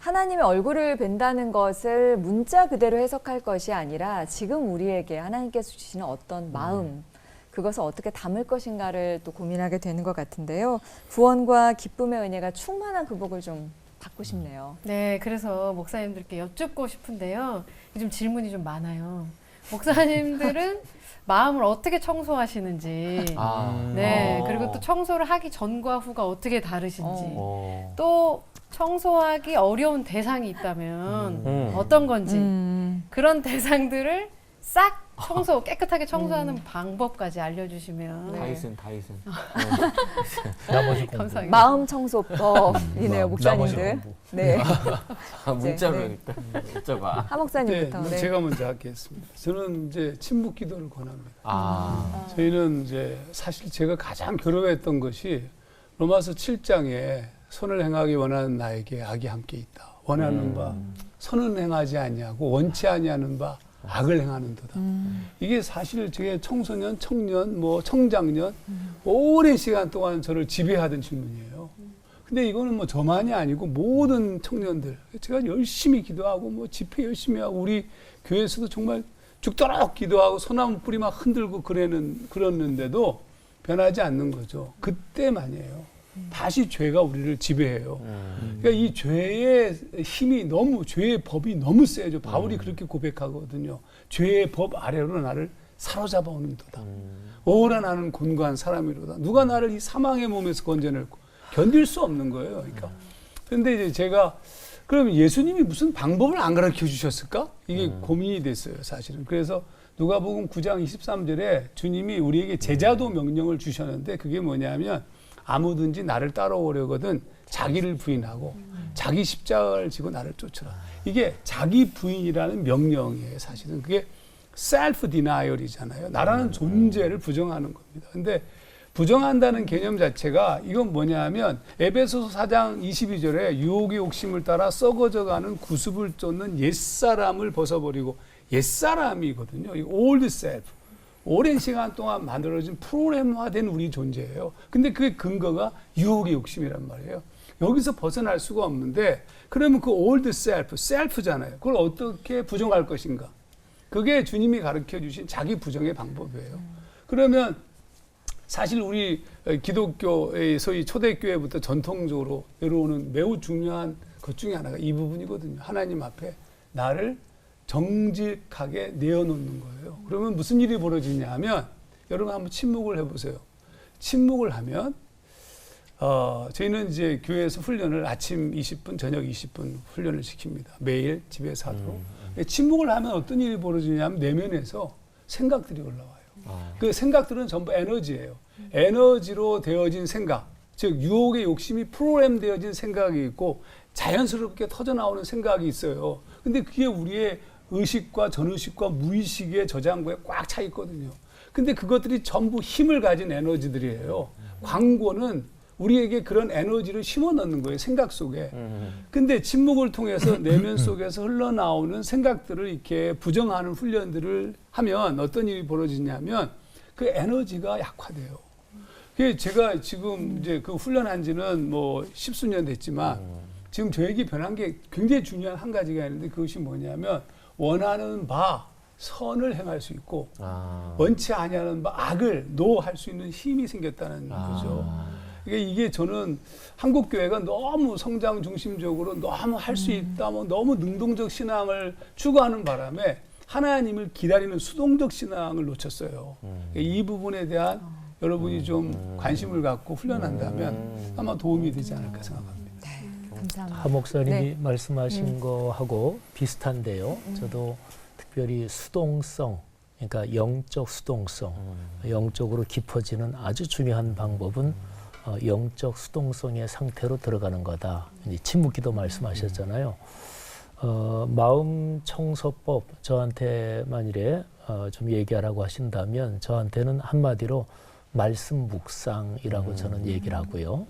하나님의 얼굴을 뵌다는 것을 문자 그대로 해석할 것이 아니라 지금 우리에게 하나님께서 주시는 어떤 마음, 그것을 어떻게 담을 것인가를 또 고민하게 되는 것 같은데요. 구원과 기쁨의 은혜가 충만한 그 복을 좀 받고 싶네요. 네, 그래서 목사님들께 여쭙고 싶은데요. 요즘 질문이 좀 많아요. 목사님들은 마음을 어떻게 청소하시는지, 네, 그리고 또 청소를 하기 전과 후가 어떻게 다르신지, 또 청소하기 어려운 대상이 있다면 어떤 건지, 그런 대상들을 싹 깨끗하게 청소하는 방법까지 알려주시면. 다이슨. 나머지 공부. 감사합니다. 마음 청소법이네요, 목사님들. 네. 문자로 네. 여쭤봐. 하 목사님부터. 네, 네. 제가 먼저 하겠습니다. 저는 이제 침묵 기도를 권합니다. 저희는 이제 사실 제가 가장 괴로워했던 것이 로마서 7장에 선을 행하기 원하는 나에게 악이 함께 있다. 원하는 바 선은 행하지 아니하고 원치 아니하는 바 악을 행하는도다. 이게 사실 제 청소년, 청년, 청장년 오랜 시간 동안 저를 지배하던 질문이에요. 근데 이거는 저만이 아니고 모든 청년들, 제가 열심히 기도하고 집회 열심히 하고 우리 교회에서도 정말 죽도록 기도하고 소나무 뿌리 막 흔들고 그랬는데도 변하지 않는 거죠. 그때만이에요. 다시 죄가 우리를 지배해요. 그러니까 이 죄의 힘이 죄의 법이 너무 세죠. 바울이 그렇게 고백하거든요. 죄의 법 아래로 나를 사로잡아 오는도다. 오라 나는 곤고한 사람이로다. 누가 나를 이 사망의 몸에서 건져낼고 견딜 수 없는 거예요. 그러니까. 그런데 이제 제가 그럼 예수님이 무슨 방법을 안 가르쳐 주셨을까? 이게 고민이 됐어요, 사실은. 그래서 누가복음 9장 23절에 주님이 우리에게 제자도 명령을 주셨는데 그게 뭐냐면 아무든지 나를 따라오려거든 자기를 부인하고 자기 십자가를 지고 나를 쫓으라. 이게 자기 부인이라는 명령이에요, 사실은. 그게 셀프 디나이얼이잖아요. 나라는 존재를 부정하는 겁니다. 근데 부정한다는 개념 자체가 이건 뭐냐면 에베소서 4장 22절에 유혹의 욕심을 따라 썩어져가는 구습을 쫓는 옛사람을 벗어버리고 옛사람이거든요. 이 old self. 오랜 시간 동안 만들어진 프로그램화된 우리 존재예요. 근데 그게 근거가 유혹의 욕심이란 말이에요. 여기서 벗어날 수가 없는데 그러면 그 old self, 셀프잖아요. 그걸 어떻게 부정할 것인가? 그게 주님이 가르쳐 주신 자기 부정의 방법이에요. 그러면 사실 우리 기독교의 소위 초대교회부터 전통적으로 내려오는 매우 중요한 것 중에 하나가 이 부분이거든요. 하나님 앞에 나를 정직하게 내어놓는 거예요. 그러면 무슨 일이 벌어지냐 하면 여러분 한번 침묵을 해보세요. 침묵을 하면 저희는 이제 교회에서 훈련을 아침 20분, 저녁 20분 훈련을 시킵니다. 매일 집에서 하도록. 침묵을 하면 어떤 일이 벌어지냐면 내면에서 생각들이 올라와요. 그 생각들은 전부 에너지예요. 에너지로 되어진 생각, 즉 유혹의 욕심이 프로그램 되어진 생각이 있고 자연스럽게 터져나오는 생각이 있어요. 근데 그게 우리의 의식과 전의식과 무의식의 저장고에 꽉 차 있거든요. 근데 그것들이 전부 힘을 가진 에너지들이에요. 광고는 우리에게 그런 에너지를 심어 넣는 거예요, 생각 속에. 근데 침묵을 통해서 내면 속에서 흘러나오는 생각들을 이렇게 부정하는 훈련들을 하면 어떤 일이 벌어지냐면 그 에너지가 약화돼요. 제가 지금 이제 그 훈련한 지는 십수년 됐지만 지금 저에게 변한 게 굉장히 중요한 한 가지가 있는데 그것이 뭐냐면 원하는 바 선을 행할 수 있고 원치 아니하는 바 악을 노할 수 있는 힘이 생겼다는 거죠. 이게 저는 한국 교회가 너무 성장 중심적으로 너무 할 수 있다, 너무 능동적 신앙을 추구하는 바람에 하나님을 기다리는 수동적 신앙을 놓쳤어요. 이 부분에 대한 여러분이 좀 관심을 갖고 훈련한다면 아마 도움이 되지 않을까 생각합니다. 네, 감사합니다. 하 목사님이 네. 말씀하신 거하고 비슷한데요. 저도 특별히 수동성, 그러니까 영적 수동성, 영적으로 깊어지는 아주 중요한 방법은 영적 수동성의 상태로 들어가는 거다. 이제 침묵기도 말씀하셨잖아요. 마음 청소법 저한테 만일에 좀 얘기하라고 하신다면 저한테는 한마디로 말씀 묵상이라고 저는 얘기를 하고요.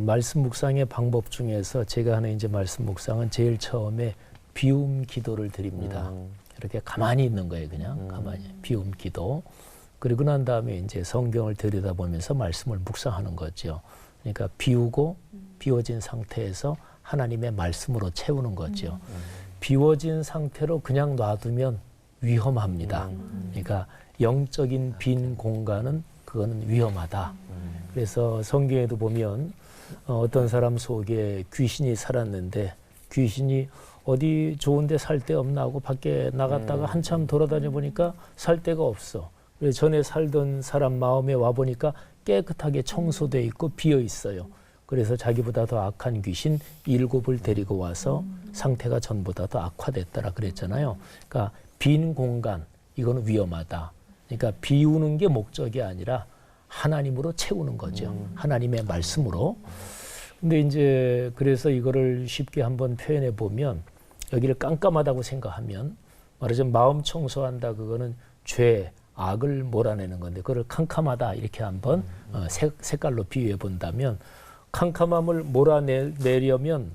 말씀 묵상의 방법 중에서 제가 하는 이제 말씀 묵상은 제일 처음에 비움 기도를 드립니다. 이렇게 가만히 있는 거예요, 그냥 가만히 비움 기도. 그리고 난 다음에 이제 성경을 들여다보면서 말씀을 묵상하는 거죠. 그러니까 비우고 비워진 상태에서 하나님의 말씀으로 채우는 거죠. 비워진 상태로 그냥 놔두면 위험합니다. 그러니까 영적인 빈 공간은 그거는 위험하다. 그래서 성경에도 보면 어떤 사람 속에 귀신이 살았는데 귀신이 어디 좋은 데 살 데 없나 하고 밖에 나갔다가 한참 돌아다녀 보니까 살 데가 없어. 그래서 전에 살던 사람 마음에 와 보니까 깨끗하게 청소돼 있고 비어 있어요. 그래서 자기보다 더 악한 귀신 7을 데리고 와서 상태가 전보다 더 악화됐다라 그랬잖아요. 그러니까 빈 공간, 이거는 위험하다. 그러니까 비우는 게 목적이 아니라 하나님으로 채우는 거죠. 하나님의 말씀으로. 근데 이제 그래서 이거를 쉽게 한번 표현해 보면 여기를 깜깜하다고 생각하면 말하자면 마음 청소한다, 그거는 죄, 악을 몰아내는 건데 그걸 캄캄하다 이렇게 한번 색깔로 비유해 본다면 캄캄함을 몰아내려면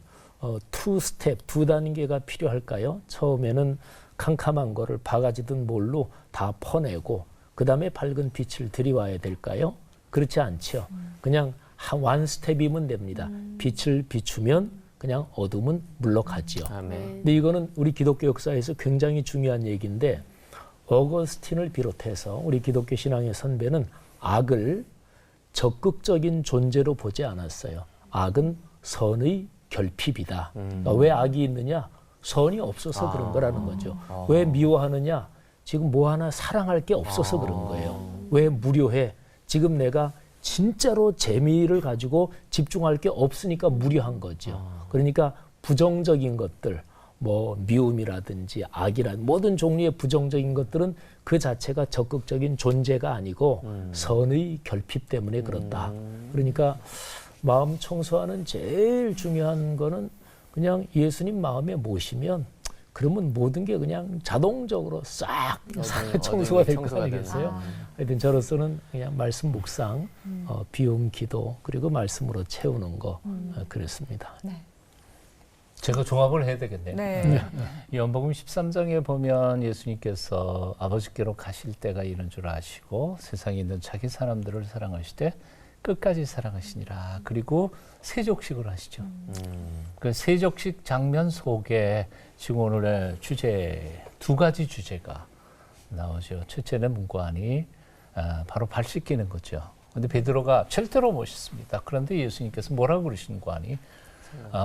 투 스텝, 2단계가 필요할까요? 처음에는 캄캄한 거를 바가지든 뭘로 다 퍼내고 그 다음에 밝은 빛을 들이와야 될까요? 그렇지 않죠. 그냥 원 스텝이면 됩니다. 빛을 비추면 그냥 어둠은 물러가지요. 아멘. 근데 이거는 우리 기독교 역사에서 굉장히 중요한 얘기인데 어거스틴을 비롯해서 우리 기독교 신앙의 선배는 악을 적극적인 존재로 보지 않았어요. 악은 선의 결핍이다. 그러니까 왜 악이 있느냐? 선이 없어서 그런 거라는 거죠. 왜 미워하느냐? 지금 뭐 하나 사랑할 게 없어서 그런 거예요. 왜 무료해? 지금 내가 진짜로 재미를 가지고 집중할 게 없으니까 무료한 거죠. 그러니까 부정적인 것들, 뭐 미움이라든지 악이란 모든 종류의 부정적인 것들은 그 자체가 적극적인 존재가 아니고 선의 결핍 때문에 그렇다. 그러니까 마음 청소하는 제일 중요한 거는 그냥 예수님 마음에 모시면 그러면 모든 게 그냥 자동적으로 싹 청소가 될 거 아니겠어요? 하여튼 저로서는 그냥 말씀 묵상, 비움 기도, 그리고 말씀으로 채우는 거 그랬습니다. 네. 제가 종합을 해야 되겠네요. 네. 요한복음 13장에 보면 예수님께서 아버지께로 가실 때가 이런 줄 아시고 세상에 있는 자기 사람들을 사랑하시되 끝까지 사랑하시니라. 그리고 세족식을 하시죠. 그 세족식 장면 속에 지금 오늘의 주제, 2가지 주제가 나오죠. 첫째는 문과안이 바로 발 씻기는 거죠. 근데 베드로가 절대로 못 씻습니다. 그런데 예수님께서 뭐라고 그러시는 거 아니?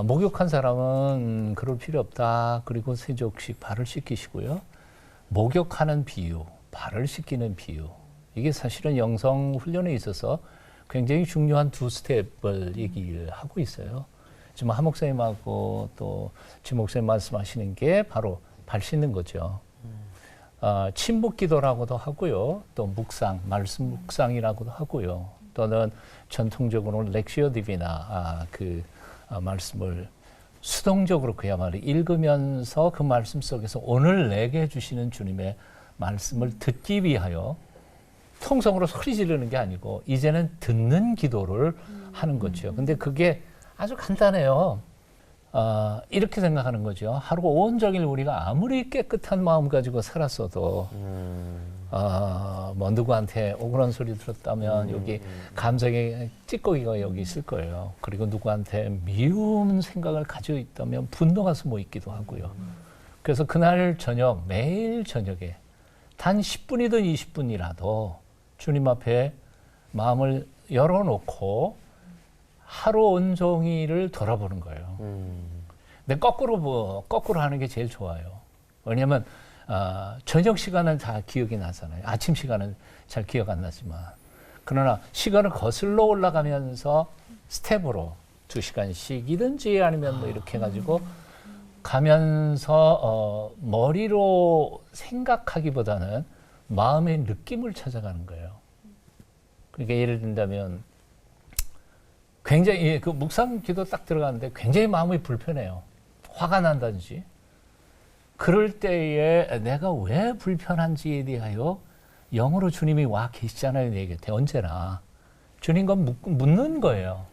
목욕한 사람은 그럴 필요 없다. 그리고 세족식 발을 씻기시고요. 목욕하는 비유, 발을 씻기는 비유. 이게 사실은 영성 훈련에 있어서 굉장히 중요한 2스텝을 얘기를 하고 있어요. 지금 한 목사님하고 또 지 목사님 말씀하시는 게 바로 발 씻는 거죠. 침묵 기도라고도 하고요. 또 묵상, 말씀 묵상이라고도 하고요. 또는 전통적으로 렉시오 디비나 말씀을 수동적으로 그야말로 읽으면서 그 말씀 속에서 오늘 내게 주시는 주님의 말씀을 듣기 위하여 통성으로 소리 지르는 게 아니고 이제는 듣는 기도를 하는 거죠. 근데 그게 아주 간단해요. 이렇게 생각하는 거죠. 하루 온종일 우리가 아무리 깨끗한 마음 가지고 살았어도 뭐 누구한테 억울한 소리 들었다면 여기 감정의 찌꺼기가 여기 있을 거예요. 그리고 누구한테 미운 생각을 가지고 있다면 분노가 숨어 있기도 하고요. 그래서 그날 저녁, 매일 저녁에 단 10분이든 20분이라도 주님 앞에 마음을 열어놓고 하루 온종일을 돌아보는 거예요. 근데 거꾸로 하는 게 제일 좋아요. 왜냐하면 저녁 시간은 다 기억이 나잖아요. 아침 시간은 잘 기억 안 나지만. 그러나 시간을 거슬러 올라가면서 스텝으로 2시간씩이든지 아니면 뭐 이렇게 해가지고 가면서 머리로 생각하기보다는 마음의 느낌을 찾아가는 거예요. 그러니까 예를 든다면 굉장히 그 묵상 기도 딱 들어가는데 굉장히 마음이 불편해요. 화가 난다든지. 그럴 때에 내가 왜 불편한지에 대하여 영으로 주님이 와 계시잖아요. 내 곁에 언제나. 주님과 묻는 거예요.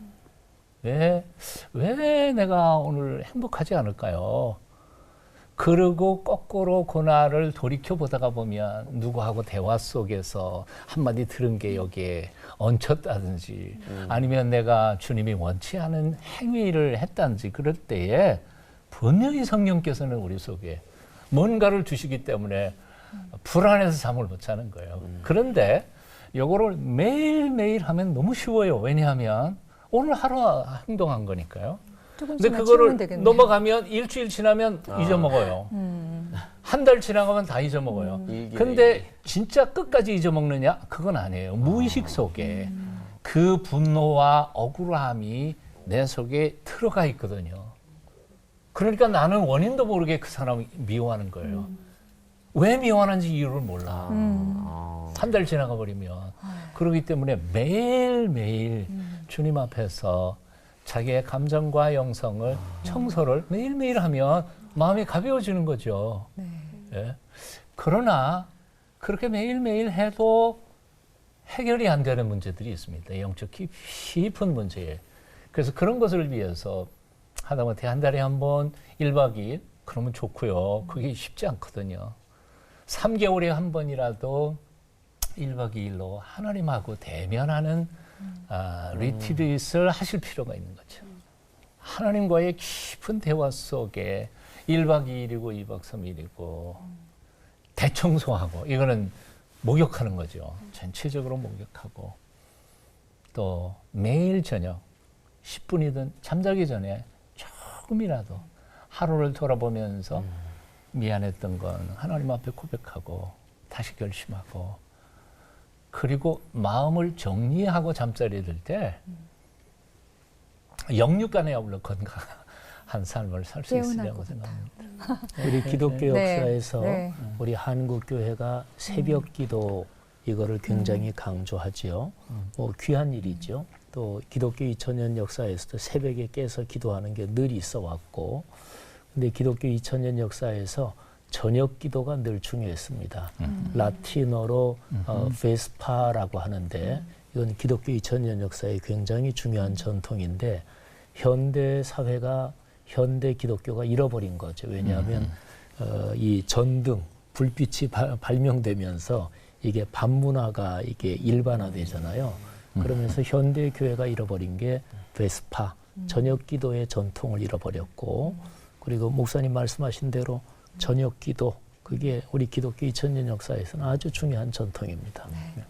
왜 내가 오늘 행복하지 않을까요? 그리고 거꾸로 고난을 돌이켜 보다가 보면 누구하고 대화 속에서 한마디 들은 게 여기에 얹혔다든지 아니면 내가 주님이 원치 않은 행위를 했다든지 그럴 때에 분명히 성령께서는 우리 속에 뭔가를 주시기 때문에 불안해서 잠을 못 자는 거예요. 그런데 요거를 매일매일 하면 너무 쉬워요. 왜냐하면 오늘 하루 행동한 거니까요. 근데 조금씩만 그거를 치우면 되겠네요. 넘어가면 일주일 지나면 잊어먹어요. 한 달 지나가면 다 잊어먹어요. 근데 진짜 끝까지 잊어먹느냐? 그건 아니에요. 무의식 속에 그 분노와 억울함이 내 속에 들어가 있거든요. 그러니까 나는 원인도 모르게 그 사람을 미워하는 거예요. 왜 미워하는지 이유를 몰라. 한 달 지나가 버리면. 그렇기 때문에 매일매일 주님 앞에서 자기의 감정과 영성을 청소를 매일매일 하면 마음이 가벼워지는 거죠. 네. 예. 그러나 그렇게 매일매일 해도 해결이 안 되는 문제들이 있습니다. 영적 깊은 문제에. 그래서 그런 것을 위해서 하다못해 한 달에 한 번 1박 2일 그러면 좋고요. 그게 쉽지 않거든요. 3개월에 한 번이라도 1박 2일로 하나님하고 대면하는 리트릿을 하실 필요가 있는 거죠. 하나님과의 깊은 대화 속에 1박 2일이고 2박 3일이고 대청소하고 이거는 목욕하는 거죠. 전체적으로 목욕하고 또 매일 저녁 10분이든 잠자기 전에 조금이라도 하루를 돌아보면서 미안했던 건 하나님 앞에 고백하고 다시 결심하고 그리고 마음을 정리하고 잠자리에 들 때 영육간에 아울러 건강한 삶을 살 수 있으려고 생각합니다. 우리 기독교 네. 역사에서 네. 우리 한국 교회가 새벽 기도 이거를 굉장히 강조하지요. 귀한 일이죠. 또 기독교 2000년 역사에서도 새벽에 깨서 기도하는 게 늘 있어 왔고, 근데 기독교 2000년 역사에서 저녁 기도가 늘 중요했습니다. 라틴어로 베스파라고 하는데 이건 기독교 2000년 역사의 굉장히 중요한 전통인데 현대 사회가 현대 기독교가 잃어버린 거죠. 왜냐하면 이 전등, 불빛이 발명되면서 이게 밤문화가 이게 일반화되잖아요. 그러면서 현대 교회가 잃어버린 게 베스파, 저녁 기도의 전통을 잃어버렸고, 그리고 목사님 말씀하신 대로 저녁 기도, 그게 우리 기독교 2000년 역사에서는 아주 중요한 전통입니다.